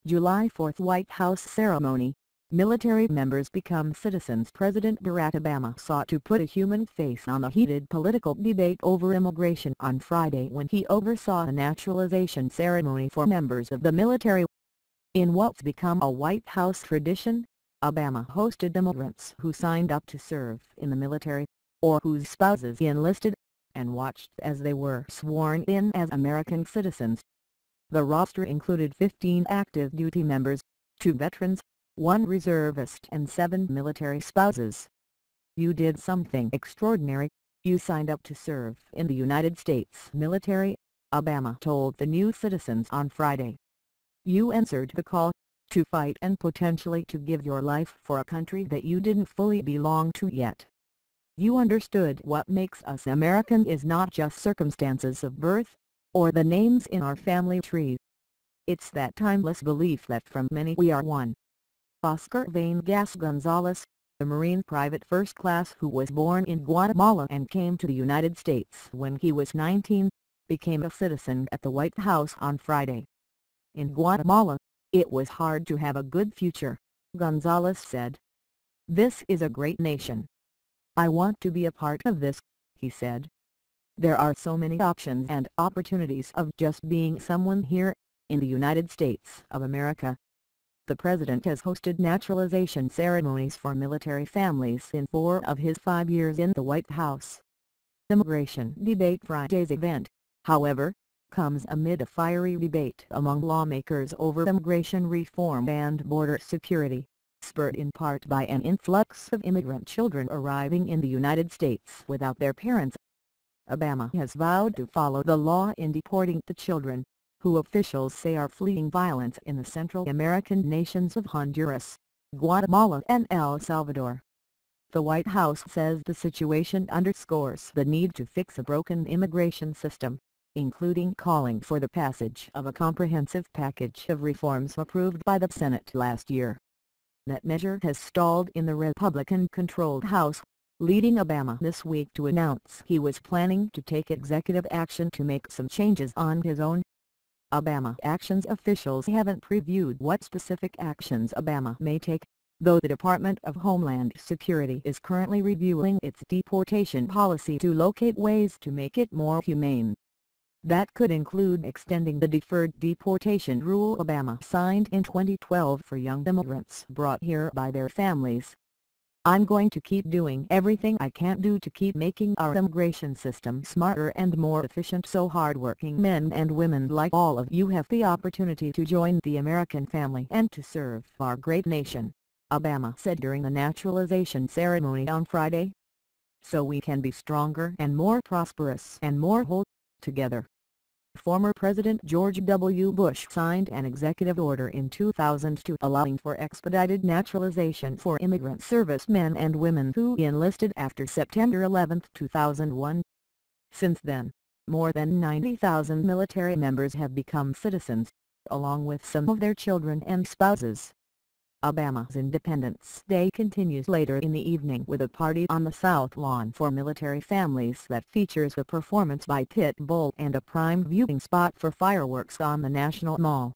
July 4 White House ceremony. Military members become citizens. President Barack Obama sought to put a human face on the heated political debate over immigration on Friday when he oversaw a naturalization ceremony for members of the military. In what's become a White House tradition, Obama hosted immigrants who signed up to serve in the military, or whose spouses enlisted, and watched as they were sworn in as American citizens. The roster included 15 active duty members, 2 veterans, 1 reservist and 7 military spouses. "You did something extraordinary. You signed up to serve in the United States military," Obama told the new citizens on Friday. "You answered the call to fight and potentially to give your life for a country that you didn't fully belong to yet. You understood what makes us American is not just circumstances of birth, or the names in our family tree. It's that timeless belief that from many we are one." Oscar Vanegas Gonzalez, a Marine private first class who was born in Guatemala and came to the United States when he was 19, became a citizen at the White House on Friday. "In Guatemala, it was hard to have a good future," Gonzalez said. "This is a great nation. I want to be a part of this," he said. "There are so many options and opportunities of just being someone here, in the United States of America." The president has hosted naturalization ceremonies for military families in 4 of his 5 years in the White House. Immigration debate. Friday's event, however, comes amid a fiery debate among lawmakers over immigration reform and border security, spurred in part by an influx of immigrant children arriving in the United States without their parents. Obama has vowed to follow the law in deporting the children, who officials say are fleeing violence in the Central American nations of Honduras, Guatemala and El Salvador. The White House says the situation underscores the need to fix a broken immigration system, including calling for the passage of a comprehensive package of reforms approved by the Senate last year. That measure has stalled in the Republican-controlled House, leading Obama this week to announce he was planning to take executive action to make some changes on his own. Obama actions officials haven't previewed what specific actions Obama may take, though the Department of Homeland Security is currently reviewing its deportation policy to locate ways to make it more humane. That could include extending the deferred deportation rule Obama signed in 2012 for young immigrants brought here by their families. "I'm going to keep doing everything I can do to keep making our immigration system smarter and more efficient so hardworking men and women like all of you have the opportunity to join the American family and to serve our great nation," Obama said during the naturalization ceremony on Friday. "So we can be stronger and more prosperous and more whole together." Former President George W. Bush signed an executive order in 2002 allowing for expedited naturalization for immigrant servicemen and women who enlisted after September 11, 2001. Since then, more than 90,000 military members have become citizens, along with some of their children and spouses. Obama's Independence Day continues later in the evening with a party on the South Lawn for military families that features a performance by Pitbull and a prime viewing spot for fireworks on the National Mall.